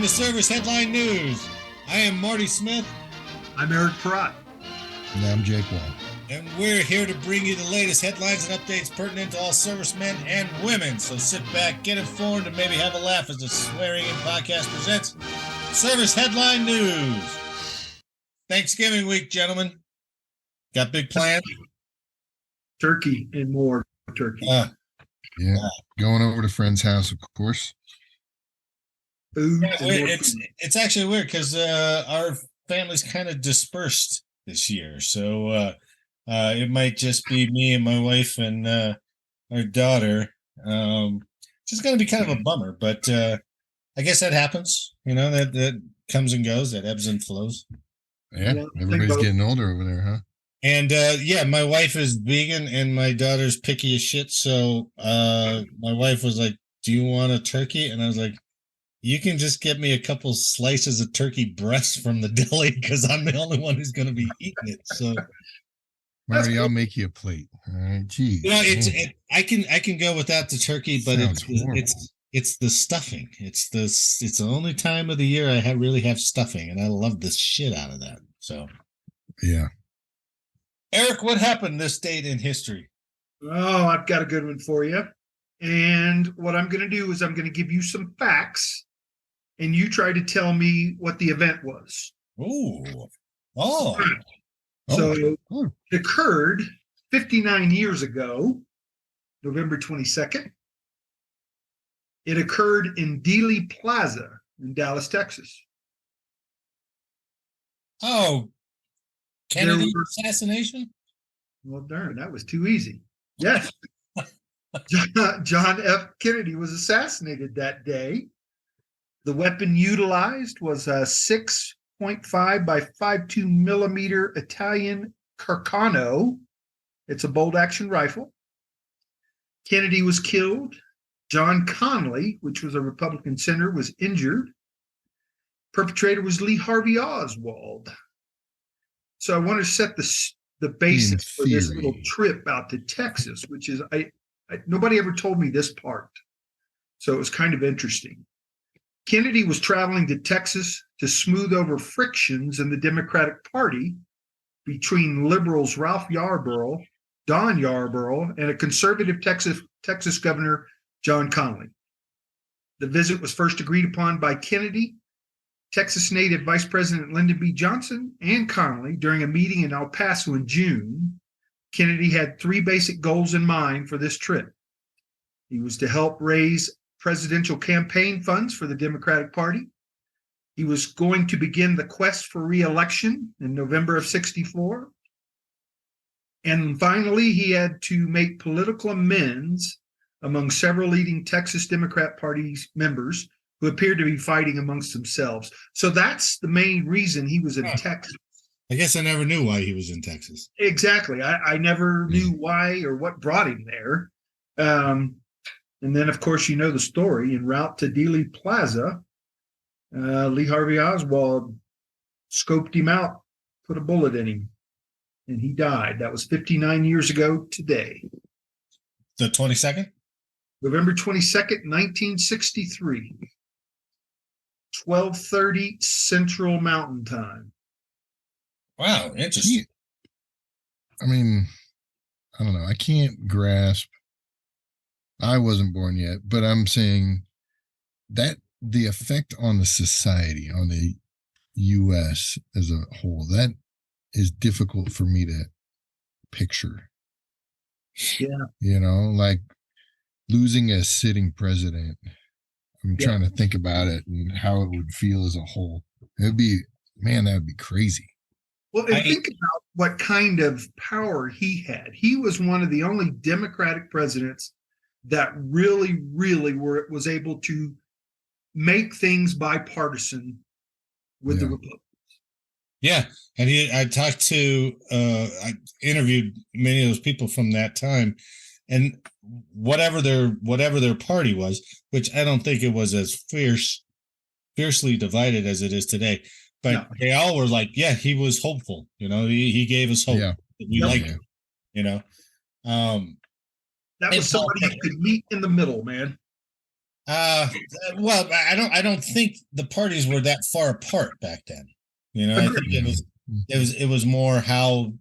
to Service Headline News. I am Marty Smith. I'm Eric Perrott. And I'm Jake Wall. And we're here to bring you the latest headlines and updates pertinent to all servicemen and women. So sit back, get informed, and maybe have a laugh as the Swearing In Podcast presents Service Headline News. Thanksgiving week, gentlemen. Got big plans? Turkey and more turkey. Yeah, going over to friend's house, of course. Food. It's actually weird because our family's kind of dispersed this year, so it might just be me and my wife and our daughter. It's going to be kind of a bummer, but I guess that happens. You know, that comes and goes, that ebbs and flows. Yeah, everybody's getting older over there, huh? And my wife is vegan and my daughter's picky as shit. So my wife was like, "Do you want a turkey?" And I was like, "You can just get me a couple slices of turkey breast from the deli because I'm the only one who's going to be eating it." So, Marty, I'll make you a plate. All right, geez. You know, I can go without the turkey, but it's the stuffing. It's the only time of the year I really have stuffing, and I love the shit out of that. So, yeah. Eric, what happened this date in history? Oh, I've got a good one for you. And what I'm going to do is I'm going to give you some facts, and you try to tell me what the event was. Ooh. Oh. So it occurred 59 years ago, November 22nd. It occurred in Dealey Plaza in Dallas, Texas. Oh, Kennedy assassination? Well, darn, that was too easy. Yes. John F. Kennedy was assassinated that day. The weapon utilized was a 6.5 by 5.2 millimeter Italian Carcano. It's a bolt action rifle. Kennedy was killed. John Connally, which was a Republican senator, was injured. Perpetrator was Lee Harvey Oswald. So I want to set the basis for this little trip out to Texas, which is nobody ever told me this part. So it was kind of interesting. Kennedy was traveling to Texas to smooth over frictions in the Democratic Party between liberals Ralph Yarborough, Don Yarborough, and a conservative Texas Governor, John Connally. The visit was first agreed upon by Kennedy, Texas native Vice President Lyndon B. Johnson, and Connally during a meeting in El Paso in June. Kennedy had three basic goals in mind for this trip. He was to help raise presidential campaign funds for the Democratic Party. He was going to begin the quest for re-election in November of '64. And finally, he had to make political amends among several leading Texas Democrat Party members who appeared to be fighting amongst themselves. So that's the main reason he was in Texas. I guess I never knew why he was in Texas. Exactly. I never knew why or what brought him there. And then, of course, you know the story. En route to Dealey Plaza, Lee Harvey Oswald scoped him out, put a bullet in him, and he died. That was 59 years ago today. The 22nd? November 22nd, 1963. 12:30 Central Mountain Time. Wow, interesting. I mean, I don't know. I can't grasp. I wasn't born yet, but I'm saying that the effect on the society, on the U.S. as a whole, that is difficult for me to picture. Yeah. You know, like losing a sitting president. I'm trying to think about it and how it would feel as a whole. It'd be, man, that would be crazy. Well, and think about what kind of power he had. He was one of the only Democratic presidents that really was able to make things bipartisan with the Republicans. Yeah, and I talked to, I interviewed many of those people from that time, and whatever their party was, which I don't think it was as fiercely divided as it is today, but they all were like, yeah, he was hopeful. You know, he gave us hope. Yeah. We liked him. You know, that was somebody you could meet in the middle, man. Uh, well, I don't think the parties were that far apart back then. You know, I think Yeah. it was more how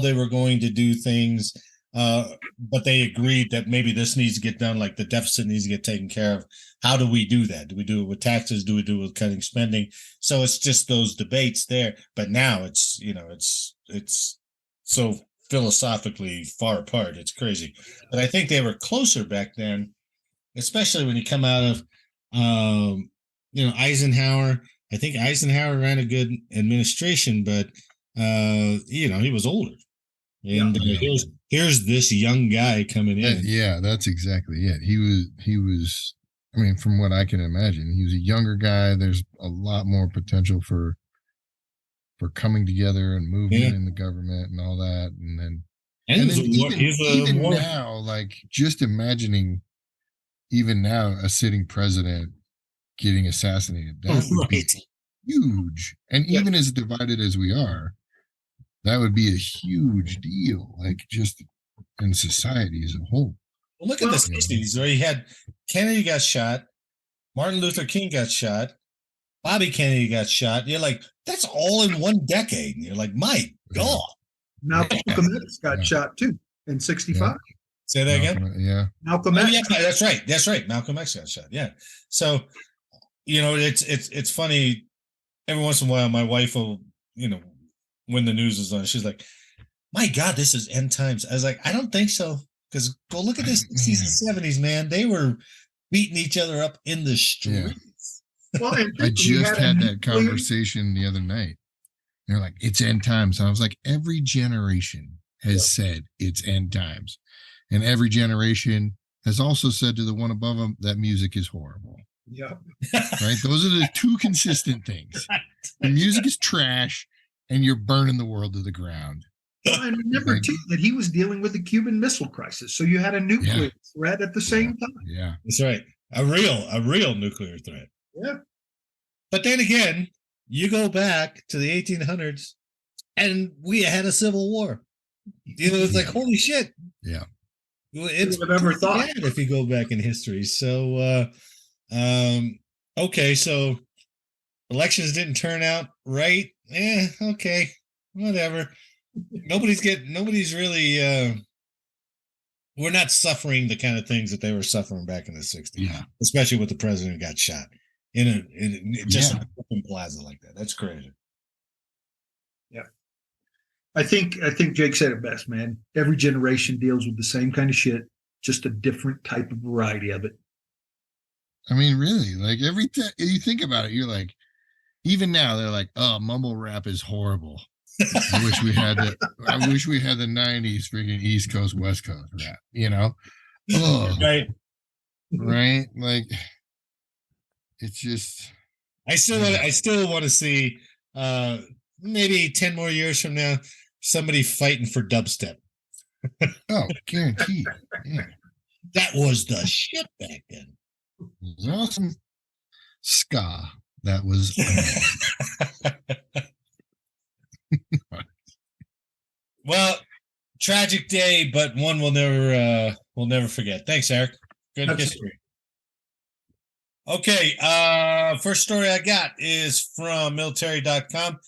they were going to do things. But they agreed that maybe this needs to get done, like the deficit needs to get taken care of. How do we do that? Do we do it with taxes? Do we do it with cutting spending? So it's just those debates there. But now it's, you know, it's so philosophically far apart. It's crazy. But I think they were closer back then, especially when you come out of, you know, Eisenhower. I think Eisenhower ran a good administration, but you know, he was older, and here's this young guy coming in. Yeah, that's exactly it. He was. I mean, from what I can imagine, he was a younger guy. There's a lot more potential for coming together and movement in the government and all that, and then even now, like just imagining, even now, a sitting president getting assassinated, that would be huge. And even as divided as we are, that would be a huge deal, like just in society as a whole. Well, look at the 60s where you had Kennedy got shot, Martin Luther King got shot, Bobby Kennedy got shot. You're like, that's all in one decade. And you're like, my God. Malcolm X got shot too in 65. Say that again? Yeah. Malcolm X. Yeah, that's right. That's right. Malcolm X got shot. Yeah. So, you know, it's funny. Every once in a while, my wife will, you know, when the news is on, she's like, my God, this is end times. I was like, I don't think so. Because go look at this 60s and 70s, man. They were beating each other up in the streets. Yeah. Well, I just had that conversation the other night. They're like, it's end times. And I was like, every generation has said it's end times. And every generation has also said to the one above them that music is horrible. Yeah. Right? Those are the two consistent things. The music is trash and you're burning the world to the ground. Well, and remember, too, that he was dealing with the Cuban Missile Crisis. So you had a nuclear threat at the same time. Yeah. That's right. A real nuclear threat. Yeah. But then again, you go back to the 1800s and we had a civil war. You know, it's like, holy shit. Yeah. It's would have ever thought if you go back in history. So, okay. So elections didn't turn out right. Okay. Whatever. Nobody's really, we're not suffering the kind of things that they were suffering back in the 60s. Yeah. Especially with the president got shot in a open plaza like that. That's crazy. Yeah. I think Jake said it best, man. Every generation deals with the same kind of shit, just a different type of variety of it. I mean, really, like every time you think about it, you're like, even now they're like, oh, mumble rap is horrible. I wish we had the 90s freaking East Coast, West Coast rap, you know? Oh, right. Like it's just I still want to see maybe 10 more years from now somebody fighting for dubstep. Oh, guaranteed. Yeah. That was the shit back then. It was awesome. Ska. That was Well, tragic day, but one we'll never forget. Thanks, Eric. Good history. Okay, first story I got is from military.com,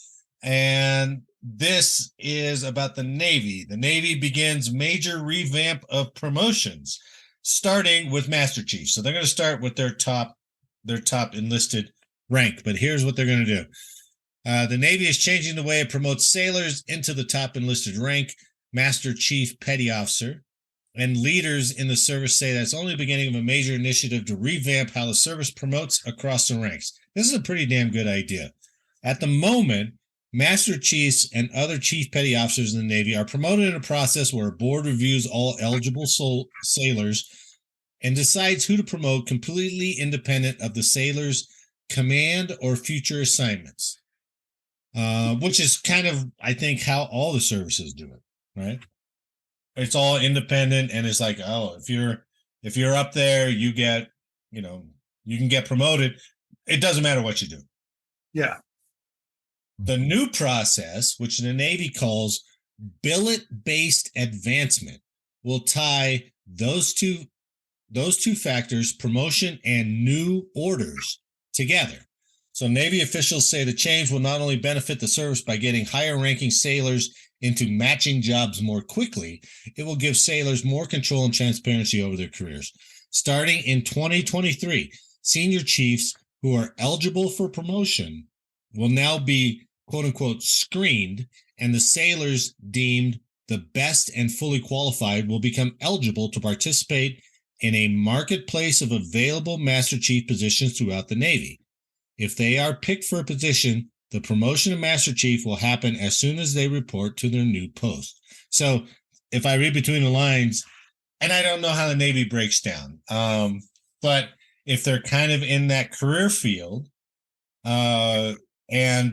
and this is about the Navy. The Navy begins major revamp of promotions, starting with Master Chief. So they're going to start with their top enlisted rank, but here's what they're going to do. The Navy is changing the way it promotes sailors into the top enlisted rank, Master Chief Petty Officer, and leaders in the service say that's only the beginning of a major initiative to revamp how the service promotes across the ranks. This is a pretty damn good idea. At the moment, Master Chiefs and other Chief Petty Officers in the Navy are promoted in a process where a board reviews all eligible sailors and decides who to promote completely independent of the sailor's command or future assignments. Which is kind of, I think, how all the services do it, right? It's all independent, and it's like, oh, if you're up there, you get, you can get promoted. It doesn't matter what you do. Yeah. The new process, which the Navy calls billet-based advancement, will tie those two promotion and new orders together. So Navy officials say the change will not only benefit the service by getting higher ranking sailors into matching jobs more quickly, it will give sailors more control and transparency over their careers. Starting in 2023, senior chiefs who are eligible for promotion will now be, quote unquote, screened, and the sailors deemed the best and fully qualified will become eligible to participate in a marketplace of available Master Chief positions throughout the Navy. If they are picked for a position, the promotion of Master Chief will happen as soon as they report to their new post. So if I read between the lines, and I don't know how the Navy breaks down, but if they're kind of in that career field, and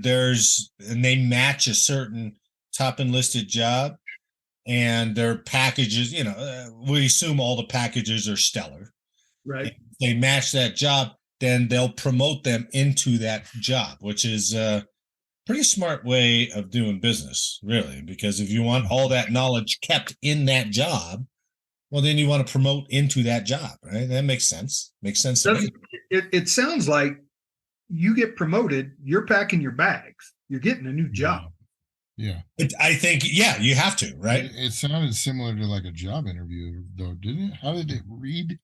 they match a certain top enlisted job, and their packages, we assume all the packages are stellar. Right. If they match that job, then they'll promote them into that job, which is a pretty smart way of doing business, really, because if you want all that knowledge kept in that job, well, then you want to promote into that job, right? That makes sense. Makes sense to me. It sounds like you get promoted, you're packing your bags, you're getting a new job. Yeah. I think, yeah, you have to, right? It sounded similar to like a job interview, though, didn't it? How did it read?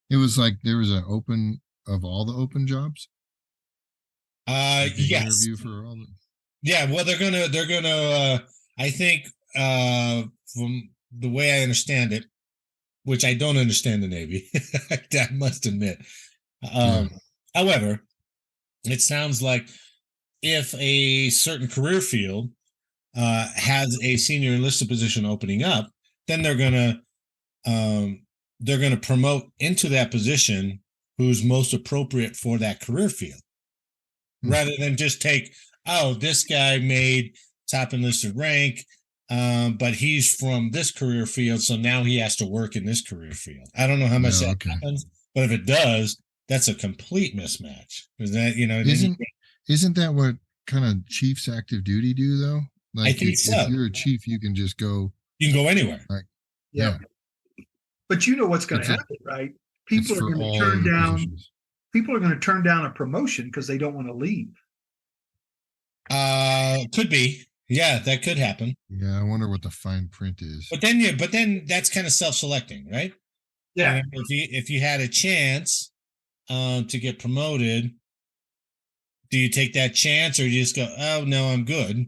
It was like there was an open of all the open jobs. Yes. Interview for all the. Yeah, well, they're gonna. I think from the way I understand it, which I don't understand the Navy, I must admit. However, it sounds like if a certain career field has a senior enlisted position opening up, then they're gonna promote into that position who's most appropriate for that career field, rather than just take, oh, this guy made top enlisted rank, but he's from this career field, so now he has to work in this career field. I don't know how much that happens, but if it does, that's a complete mismatch. Is that, isn't that what kind of chiefs active duty do though? Like, I think so. If you're a chief, you can just go. You can go anywhere. Like, yeah. But you know what's going to happen, right? People are going to turn down. Positions. People are going to turn down a promotion because they don't want to leave. Could be. Yeah, that could happen. Yeah, I wonder what the fine print is. But then that's kind of self-selecting, right? Yeah. I mean, if you had a chance to get promoted, do you take that chance, or you just go, oh no, I'm good?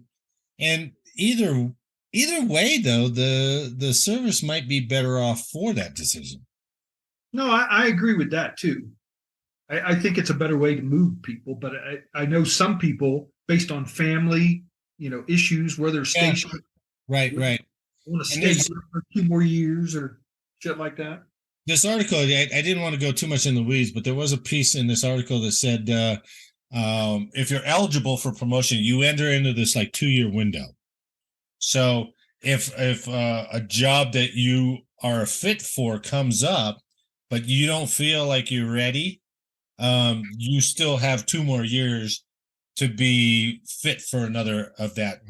And either way, though, the service might be better off for that decision. No, I agree with that too. I think it's a better way to move people, but I know some people, based on family, issues where they're stationed. Right. Want to stay for 2 more years or shit like that. This article, I didn't want to go too much in the weeds, but there was a piece in this article that said, if you're eligible for promotion, you enter into this like 2-year window. So if a job that you are a fit for comes up, but you don't feel like you're ready, you still have 2 more years to be fit for another of that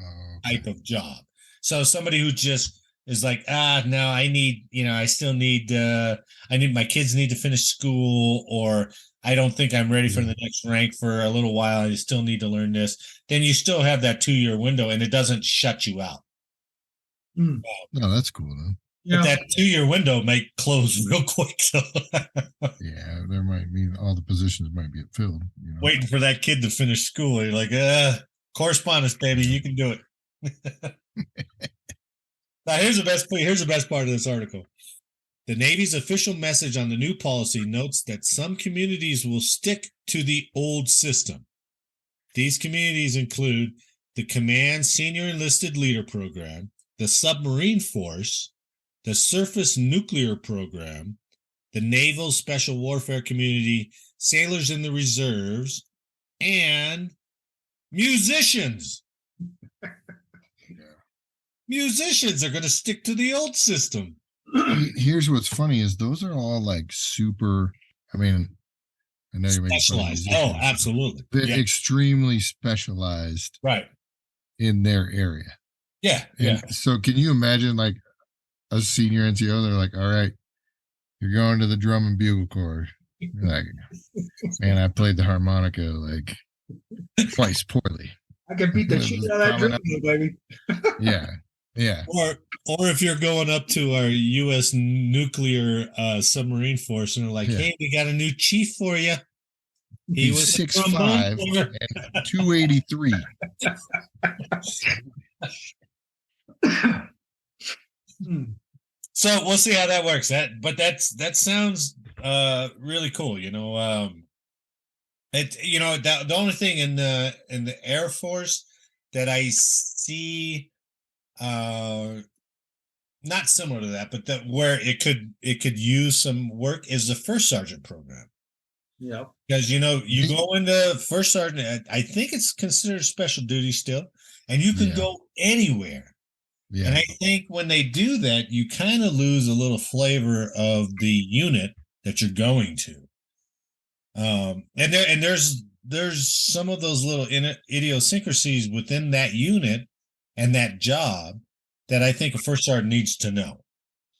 type of job. So somebody who just is like, no, I need, I still need, my kids need to finish school, or I don't think I'm ready for the next rank for a little while, I still need to learn this. Then you still have that 2-year window, and it doesn't shut you out. No, that's cool though. But that 2-year window might close real quick. So yeah, there might mean all the positions might be filled. Waiting for that kid to finish school. You're like, correspondence, baby, you can do it. Now, here's the best part of this article. The Navy's official message on the new policy notes that some communities will stick to the old system. These communities include the Command Senior Enlisted Leader Program, the Submarine Force, the Surface Nuclear Program, the Naval Special Warfare Community, Sailors in the Reserves, and musicians. Musicians are going to stick to the old system. Here's what's funny is those are all like super, I know you're making specialized. Oh, absolutely. They're extremely specialized, right, in their area. Yeah. So can you imagine like a senior NCO? They're like, all right, You're going to the drum and bugle corps. You're like, man, I played the harmonica like twice poorly. I can beat the shit out of that drum, baby. Yeah. Yeah. Or if you're going up to our U.S. nuclear submarine force and they're like, hey, we got a new chief for you. He was 6'5" and 283. So we'll see how that works. That sounds really cool. The only thing in the Air Force that I see not similar to that, but where it could use some work is the first sergeant program. Yeah, because you go into first sergeant. I think it's considered special duty still, and you can go anywhere. Yeah. And I think when they do that, you kind of lose a little flavor of the unit that you're going to. And there's some of those little idiosyncrasies within that unit and that job that I think a first sergeant needs to know,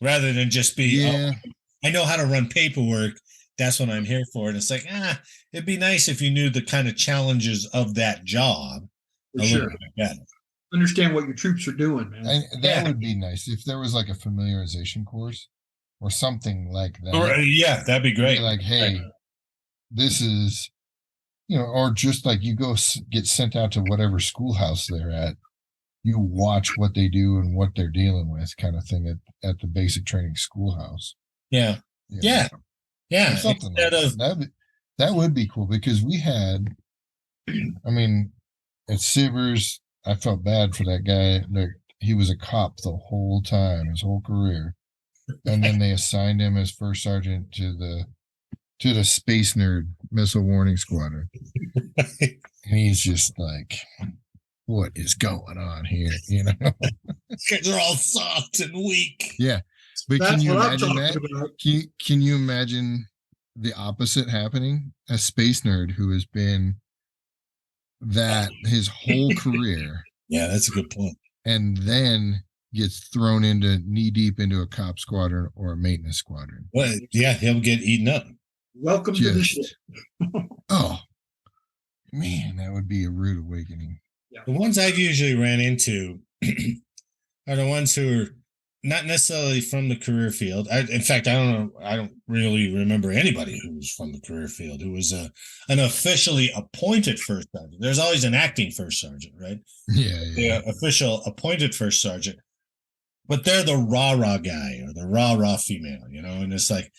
rather than just be, I know how to run paperwork. That's what I'm here for. And it's like, it'd be nice if you knew the kind of challenges of that job a little bit better. Understand what your troops are doing, man. That would be nice if there was like a familiarization course or something like that. Or, that'd be great. Like, hey, this is, or just like you go get sent out to whatever schoolhouse they're at. You watch what they do and what they're dealing with, kind of thing at the basic training schoolhouse. Yeah. Yeah. Something like that. That would be cool, because we had, at Sivers, I felt bad for that guy. He was a cop the whole time, his whole career. And then they assigned him as first sergeant to the Space Nerd Missile Warning Squadron. And he's just like, what is going on here? They're all soft and weak. Yeah. But can you imagine that? Can you imagine the opposite happening? A space nerd who has been that his whole career. Yeah, that's a good point. And then gets thrown into knee deep into a cop squadron or a maintenance squadron. Well, yeah, he'll get eaten up. Welcome to the ship. Oh, man, that would be a rude awakening. Yeah. The ones I've usually ran into are the ones who are not necessarily from the career field. In fact, I don't really remember anybody who was from the career field who was an officially appointed first sergeant. There's always an acting first sergeant, right? Yeah. The official appointed first sergeant, but they're the rah-rah guy or the rah-rah female, and it's like,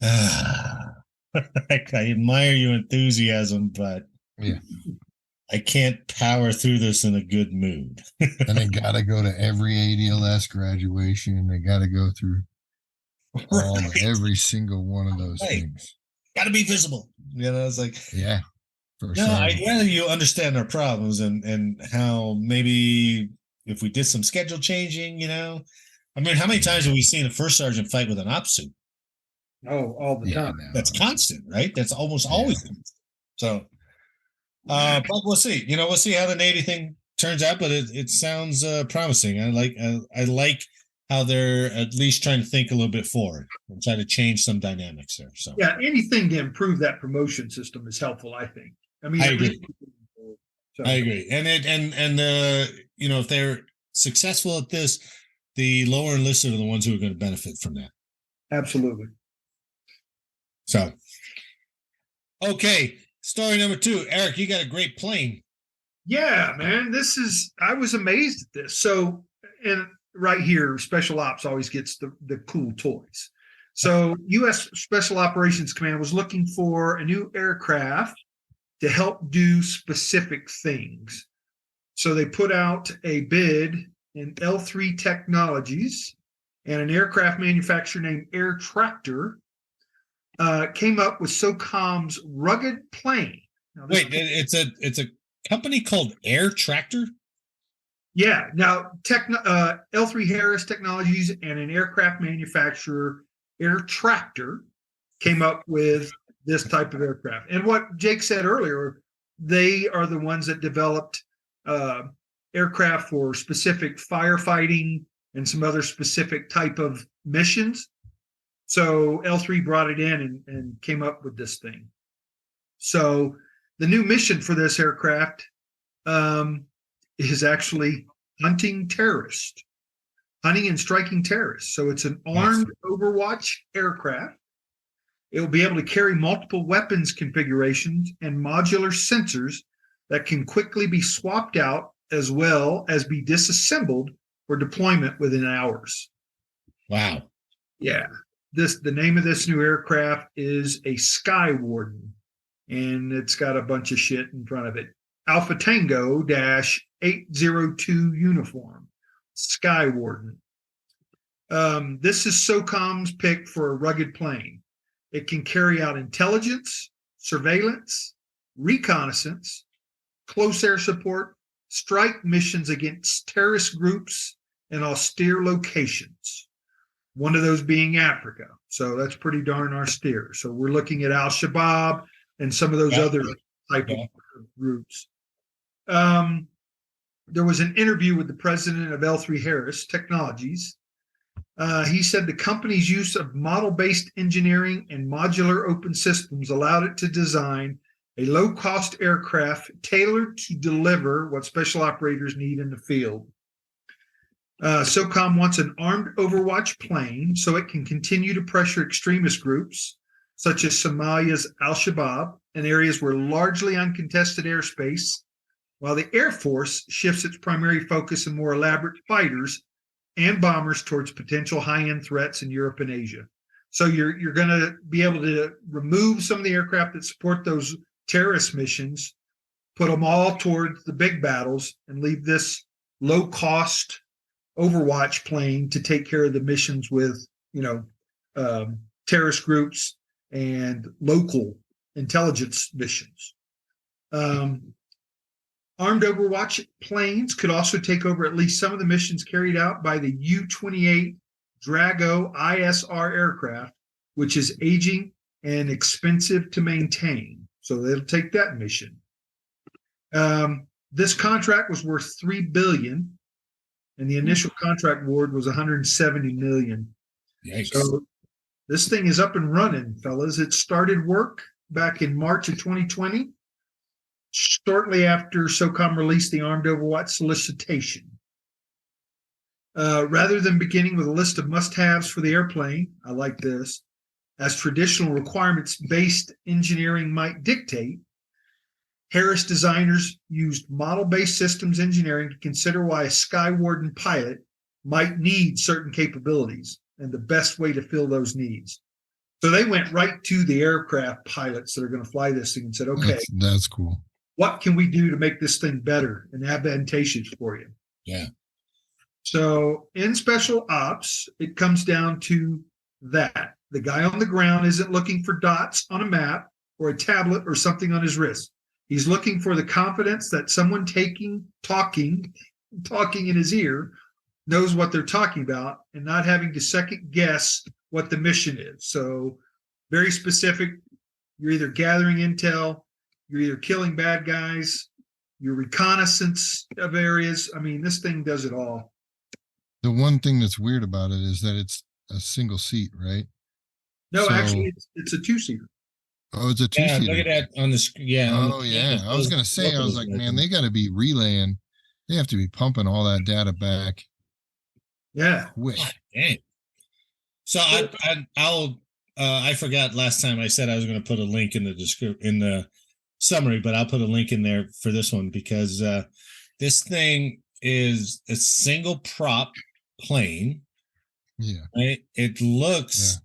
I admire your enthusiasm, but I can't power through this in a good mood. And they got to go to every ADLS graduation. They got to go through every single one of those things. Got to be visible. It's like, yeah. I'd rather you understand our problems and how maybe if we did some schedule changing, how many times have we seen a first sergeant fight with an op suit? Oh, all the time. No. That's constant, right? That's almost always constant. So, but we'll see. We'll see how the Navy thing turns out. But it sounds promising. I like how they're at least trying to think a little bit forward and try to change some dynamics there. So anything to improve that promotion system is helpful, I think. I agree. I agree. And if they're successful at this, the lower enlisted are the ones who are going to benefit from that. Absolutely. So, okay. Story number 2, Eric, you got a great plane. Yeah, man, I was amazed at this. So, and right here, Special Ops always gets the cool toys. So U.S. Special Operations Command was looking for a new aircraft to help do specific things. So they put out a bid in L3 Technologies, and an aircraft manufacturer named Air Tractor came up with SOCOM's rugged plane. Wait, it's a company called Air Tractor? Yeah. Now, L3 Harris Technologies and an aircraft manufacturer, Air Tractor, came up with this type of aircraft. And what Jake said earlier, they are the ones that developed aircraft for specific firefighting and some other specific type of missions. So L3 brought it in and came up with this thing. So the new mission for this aircraft is actually hunting and striking terrorists. So it's an armed Overwatch aircraft. It will be able to carry multiple weapons configurations and modular sensors that can quickly be swapped out, as well as be disassembled for deployment within hours. Wow. Yeah. The name of this new aircraft is a Sky Warden, and it's got a bunch of shit in front of it. Alpha Tango -802 uniform, Sky Warden. This is SOCOM's pick for a rugged plane. It can carry out intelligence, surveillance, reconnaissance, close air support, strike missions against terrorist groups and austere locations. One of those being Africa. So that's pretty darn austere. So we're looking at Al-Shabaab and some of those other type of groups. There was an interview with the president of L3 Harris Technologies. He said the company's use of model-based engineering and modular open systems allowed it to design a low-cost aircraft tailored to deliver what special operators need in the field. SOCOM wants an armed Overwatch plane so it can continue to pressure extremist groups such as Somalia's Al-Shabaab in areas where largely uncontested airspace, while the Air Force shifts its primary focus in more elaborate fighters and bombers towards potential high-end threats in Europe and Asia. So you're going to be able to remove some of the aircraft that support those terrorist missions, put them all towards the big battles, and leave this low-cost Overwatch plane to take care of the missions with, terrorist groups and local intelligence missions. Armed Overwatch planes could also take over at least some of the missions carried out by the U-28 Drago ISR aircraft, which is aging and expensive to maintain. So they'll take that mission. This contract was worth $3 billion, and the initial contract award was $170 million. Yikes. So this thing is up and running, fellas. It started work back in March of 2020. Shortly after SOCOM released the Armed Overwatch solicitation. Rather than beginning with a list of must-haves for the airplane, I like this, as traditional requirements-based engineering might dictate, Harris designers used model-based systems engineering to consider why a Sky Warden pilot might need certain capabilities and the best way to fill those needs. So they went right to the aircraft pilots that are going to fly this thing and said, okay, that's cool. What can we do to make this thing better and advantageous for you? Yeah. So in special ops, it comes down to that. The guy on the ground isn't looking for dots on a map or a tablet or something on his wrist. He's looking for the confidence that someone talking in his ear knows what they're talking about and not having to second guess what the mission is. So very specific. You're either gathering intel, you're either killing bad guys, your reconnaissance of areas. I mean, this thing does it all. The one thing that's weird about it is that it's a single seat, right? No, actually, it's a two-seater. Oh, it's a two-seater. Yeah, look at that on the screen. Yeah. Oh, yeah. I was going to say, I was like, man, they got to be relaying. They have to be pumping all that data back. Yeah. Quick. Dang. So I forgot last time I said I was going to put a link in the summary, but I'll put a link in there for this one because this thing is a single prop plane. Yeah. Right? It looks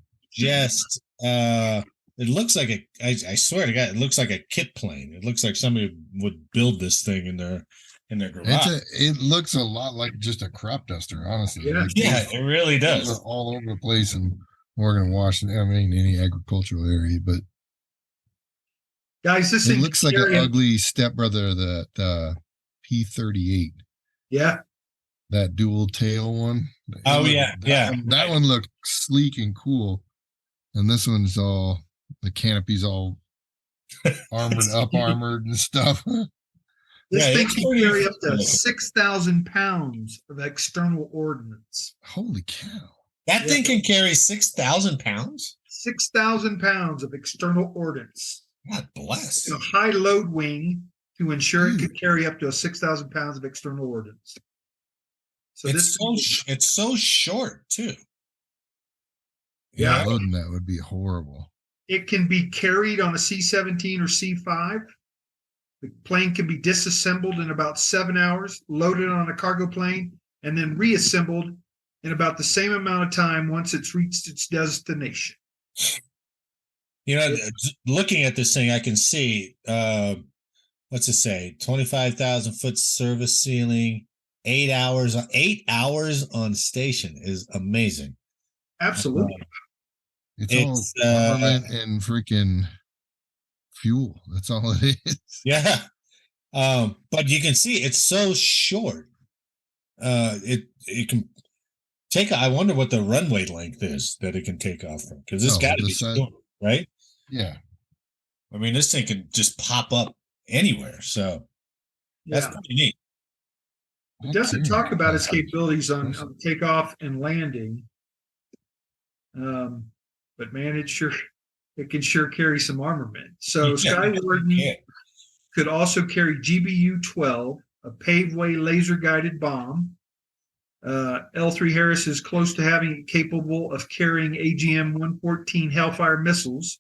it looks like I swear to God, it looks like a kit plane. It looks like somebody would build this thing in their garage. It looks a lot like just a crop duster, honestly. Yeah, it really does. All over the place in Oregon, Washington. I mean, any agricultural area, but guys, this it looks like an ugly stepbrother of the P-38. Yeah. That dual tail one. Oh, yeah. That one looked sleek and cool. And this one's the canopy's all armored and stuff. This thing can carry up to 6,000 pounds of external ordnance. Holy cow. That thing can carry 6,000 pounds. 6,000 pounds of external ordnance. God bless. A high load wing to ensure it could carry up to 6,000 pounds of external ordnance. So it's so short too. Yeah, loading that would be horrible. It can be carried on a C-17 or C-5. The plane can be disassembled in about 7 hours, loaded on a cargo plane, and then reassembled in about the same amount of time once it's reached its destination. You know, looking at this thing, I can see, what's it say? 25,000 foot service ceiling, 8 hours on station is amazing. Absolutely. It's all armament and freaking fuel. That's all it is. Yeah. But you can see it's so short. It can take, I wonder what the runway length is that it can take off from, because it's got to be short, right? Yeah. I mean, this thing can just pop up anywhere. So that's pretty neat. It doesn't talk about its capabilities on takeoff and landing. But man, it can sure carry some armament. So Sky Warden could also carry GBU-12, a paveway laser-guided bomb. L3 Harris is close to having it capable of carrying AGM-114 Hellfire missiles.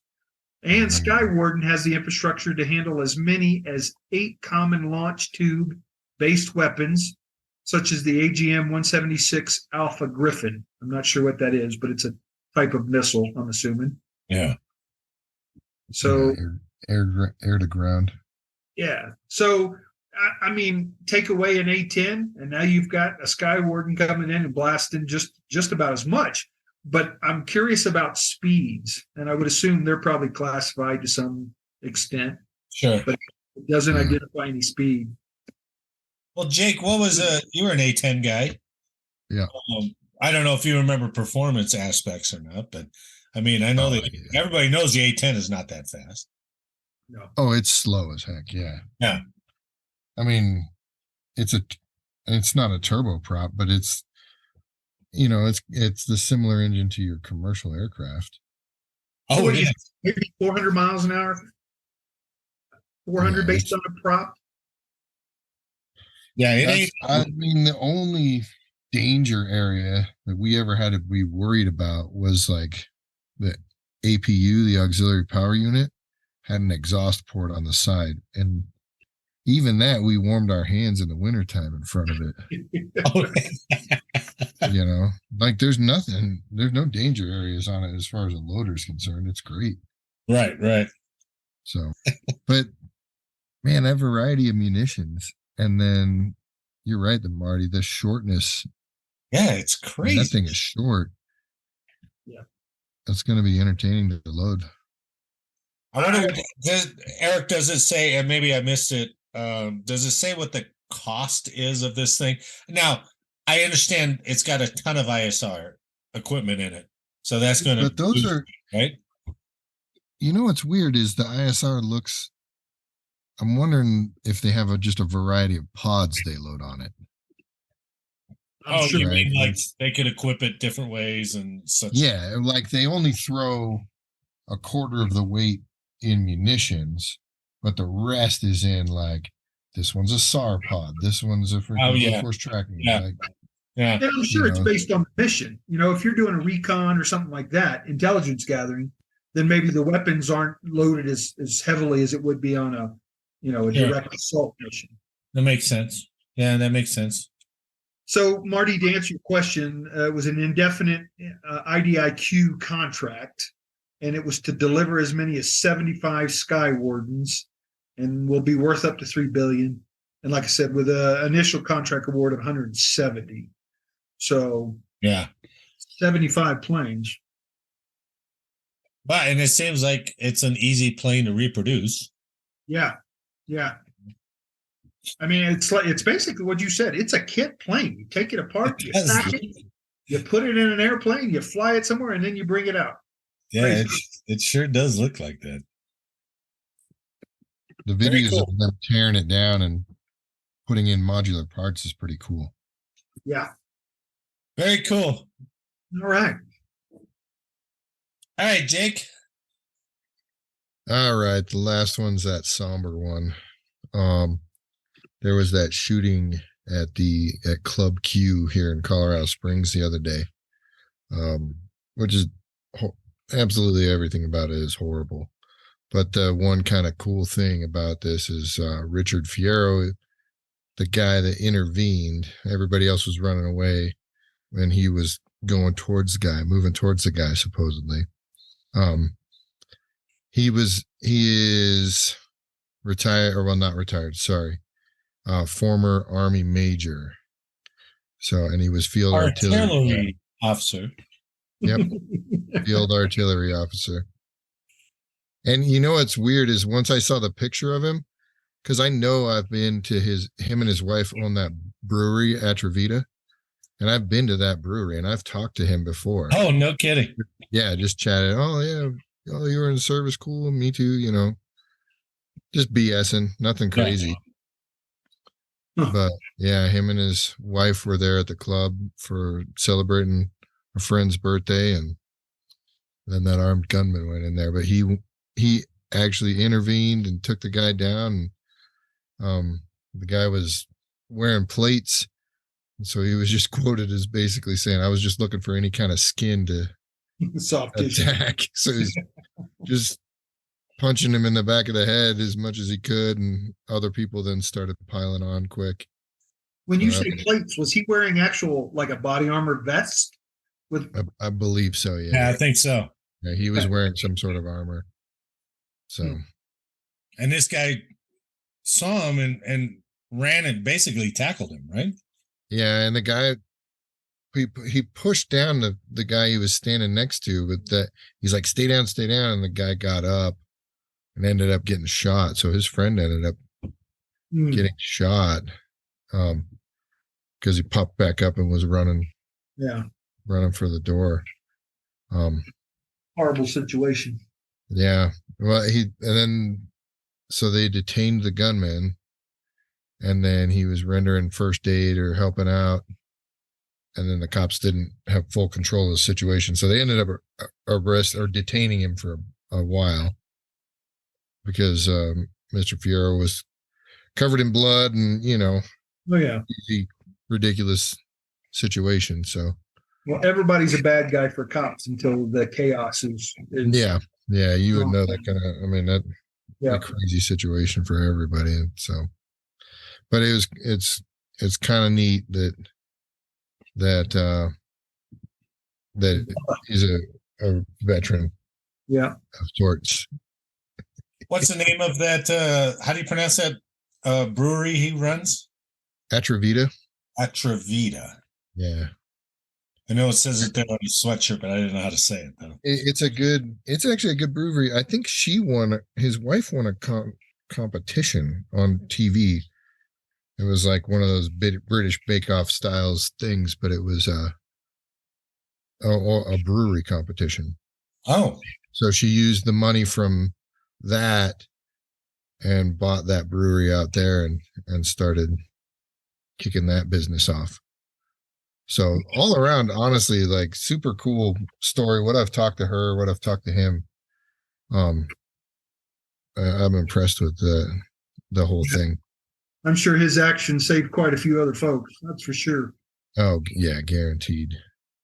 And Sky Warden has the infrastructure to handle as many as 8 common launch tube-based weapons, such as the AGM-176 Alpha Griffin. I'm not sure what that is, but it's a type of missile, I'm assuming. Yeah. So air to ground. Yeah. So I mean, take away an A-10, and now you've got a Sky Warden coming in and blasting just about as much. But I'm curious about speeds, and I would assume they're probably classified to some extent. Sure. But it doesn't identify any speed. Well, Jake, what was you were an A-10 guy. Yeah. I don't know if you remember performance aspects or not, but I mean, I know that everybody knows the A-10 is not that fast. No. Oh, it's slow as heck. Yeah. Yeah. I mean, it's not a turboprop, but it's the similar engine to your commercial aircraft. Oh, yeah. Maybe 400 miles an hour. 400 based on a prop. Yeah, it ain't. I mean, the only danger area that we ever had to be worried about was like the APU, the auxiliary power unit, had an exhaust port on the side, and even that we warmed our hands in the wintertime in front of it. Like there's no danger areas on it as far as a loader is concerned. It's great. Right. So, but man, that variety of munitions, and then you're right, Marty, the shortness. Yeah, it's crazy. That thing is short. Yeah. That's going to be entertaining to load. I wonder, Eric, does it say, and maybe I missed it, does it say what the cost is of this thing? Now, I understand it's got a ton of ISR equipment in it. So that's going to... But those are... Right? You know what's weird is the ISR looks... I'm wondering if they have just a variety of pods they load on it. Oh, sure, you mean like they could equip it different ways and such? Yeah, like they only throw a quarter of the weight in munitions, but the rest is in like this one's a SAR pod, this one's a freaking force tracking. Yeah. And I'm sure it's based on the mission. If you're doing a recon or something like that, intelligence gathering, then maybe the weapons aren't loaded as heavily as it would be on a direct assault mission. That makes sense. Yeah, that makes sense. So, Marty, to answer your question, it was an indefinite IDIQ contract, and it was to deliver as many as 75 Sky Wardens, and will be worth up to $3 billion. And like I said, with an initial contract award of 170. So, 75 planes. But, and it seems like it's an easy plane to reproduce. Yeah. I mean, it's basically what you said. It's a kit plane. You take it apart, you stack it, you put it in an airplane, you fly it somewhere, and then you bring it out. Yeah, it sure does look like that. The videos of them tearing it down and putting in modular parts is pretty cool. Yeah. Very cool. All right. All right, Jake. All right, the last one's that somber one. There was that shooting at Club Q here in Colorado Springs the other day, which is absolutely everything about it is horrible. But the one kind of cool thing about this is Richard Fierro, the guy that intervened. Everybody else was running away, and he was going towards the guy, moving towards the guy, supposedly. He is retired, or well, not retired, sorry. Former Army major. So, and he was field artillery officer. Yep. Field artillery officer. And you know what's weird is once I saw the picture of him, because I know I've been to him and his wife own that brewery at Trevita, and I've been to that brewery and I've talked to him before. Oh, no kidding. Yeah, just chatted. Oh yeah, oh you were in the service, cool. Me too. You know, just BSing, nothing crazy. Yeah. But yeah, him and his wife were there at the club for celebrating a friend's birthday, and then that armed gunman went in there. But he actually intervened and took the guy down. The guy was wearing plates, so he was just quoted as basically saying, "I was just looking for any kind of skin to soft attack." So he's just punching him in the back of the head as much as he could, and other people then started piling on quick. When you say plates, was he wearing actual like a body armor vest? I believe so. Yeah. Yeah, I think so. Yeah, he was wearing some sort of armor. So, and this guy saw him and ran and basically tackled him, right? Yeah, and the guy he pushed down the guy he was standing next to, but that he's like, stay down, and the guy got up and ended up getting shot. So his friend ended up getting shot because he popped back up and was running for the door. Horrible situation. Yeah. Well, so they detained the gunman, and then he was rendering first aid or helping out, and then the cops didn't have full control of the situation, so they ended up detaining him for a while because Mr. Fierro was covered in blood and easy, ridiculous situation. So, well, everybody's a bad guy for cops until the chaos is yeah, you would know that kind of. I mean, a crazy situation for everybody. And so, but it's kind of neat that he's a veteran. Yeah, of sorts. What's the name of that? How do you pronounce that brewery he runs? Atrevita. Atrevita. Yeah. I know it says it there on his sweatshirt, but I didn't know how to say it though. It's actually a good brewery. I think his wife won a competition on TV. It was like one of those British bake-off styles things, but it was a brewery competition. Oh. So she used the money from that and bought that brewery out there and started kicking that business off. So all around, honestly, like super cool story. What I've talked to her, what I've talked to him, I'm impressed with the whole thing. I'm sure his action saved quite a few other folks. That's for sure. Oh yeah, guaranteed.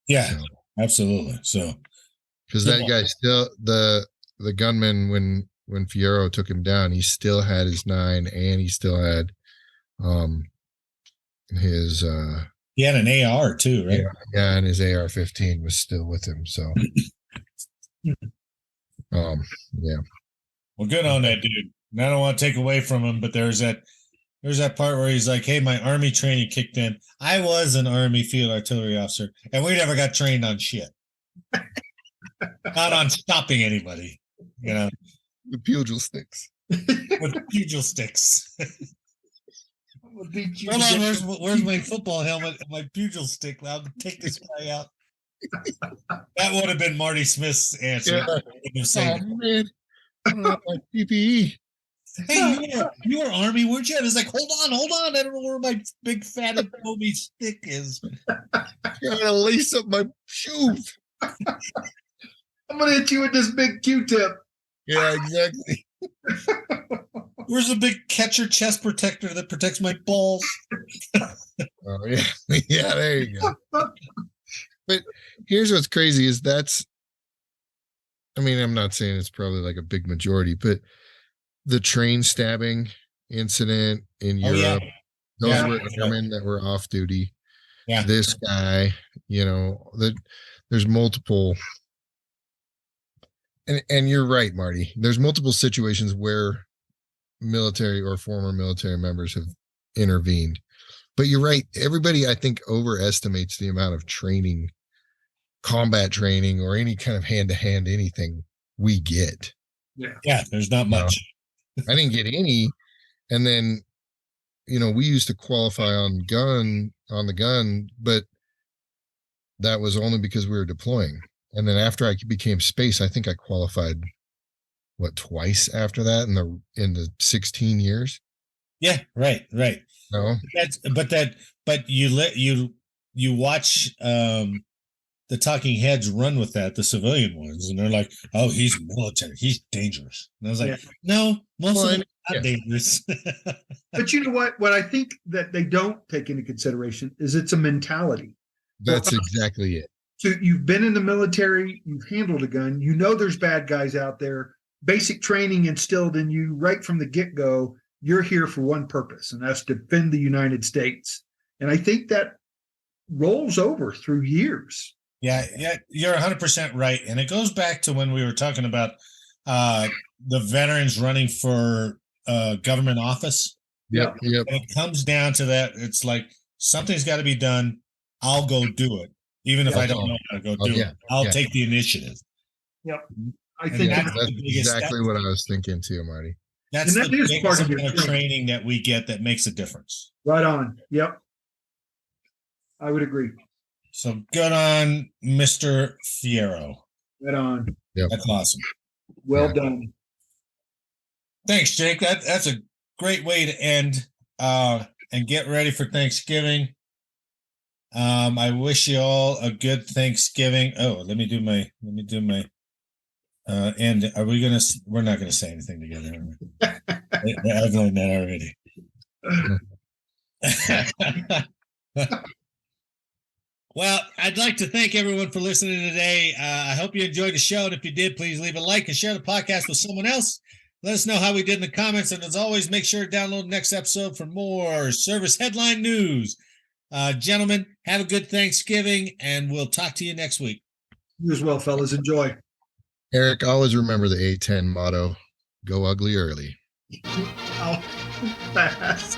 Yeah, so, absolutely. So because that guy still the gunman when Fierro took him down, he still had his 9 and he still had his he had an AR too, right? Yeah, and his AR-15 was still with him. So yeah. Well, good on that dude. And I don't want to take away from him, but there's that part where he's like, hey, my Army training kicked in. I was an Army field artillery officer, and we never got trained on shit. Not on stopping anybody, With pugil sticks. With pugil sticks. Hold on, where's my football helmet and my pugil stick? I'll take this guy out. That would have been Marty Smith's answer. Yeah. Oh, man. I don't have my PPE. Hey, you were Army, weren't you? And it's like, hold on. I don't know where my big fat Adobe stick is. Trying to lace up my shoes. I'm gonna hit you with this big Q-tip. Yeah, exactly. Where's the big catcher chest protector that protects my balls? Oh yeah, yeah. There you go. But here's what's crazy is I mean, I'm not saying it's probably like a big majority, but the train stabbing incident in Europe, those were airmen that were off duty. Yeah. This guy, there's multiple. And you're right, Marty. There's multiple situations where military or former military members have intervened. But you're right. Everybody, I think, overestimates the amount of training, combat training, or any kind of hand-to-hand anything we get. Yeah, there's not much. I didn't get any. And then, we used to qualify on the gun, but that was only because we were deploying. And then after I became space, I think I qualified twice after that in the 16 years. Yeah, right. No, but you watch the talking heads run with that, the civilian ones, and they're like, "Oh, he's military, he's dangerous." And I was like, "No, most of them are not dangerous." But you know what? What I think that they don't take into consideration is it's a mentality. That's exactly it. So you've been in the military, you've handled a gun, there's bad guys out there. Basic training instilled in you right from the get-go. You're here for one purpose, and that's to defend the United States. And I think that rolls over through years. Yeah, you're 100% right. And it goes back to when we were talking about the veterans running for government office. Yep. And it comes down to that. It's like, something's got to be done. I'll go do it. Even if I don't know how to go do it, I'll take the initiative. Yep. I think that's exactly what I was thinking too, Marty. That's the biggest part of your training that we get that makes a difference. Right on. Yep. I would agree. So good on Mr. Fierro. Right on. Yep. That's awesome. Well done. Thanks, Jake. That's a great way to end and get ready for Thanksgiving. I wish you all a good Thanksgiving. Oh, let me do my and we're not gonna say anything together. I've learned that already. Well, I'd like to thank everyone for listening today. I hope you enjoyed the show, and if you did, please leave a like and share the podcast with someone else. Let us know how we did in the comments, and as always, make sure to download the next episode for more service headline news. Gentlemen, have a good Thanksgiving, and we'll talk to you next week. You as well, fellas. Enjoy. Eric, always remember the A10 motto: go ugly early. How fast.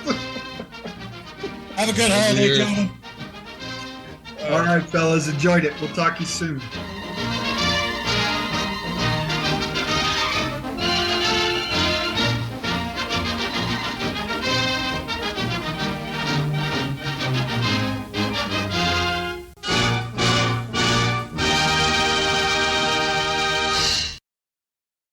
Have a good holiday, gentlemen. All right, fellas. Enjoyed it. We'll talk to you soon.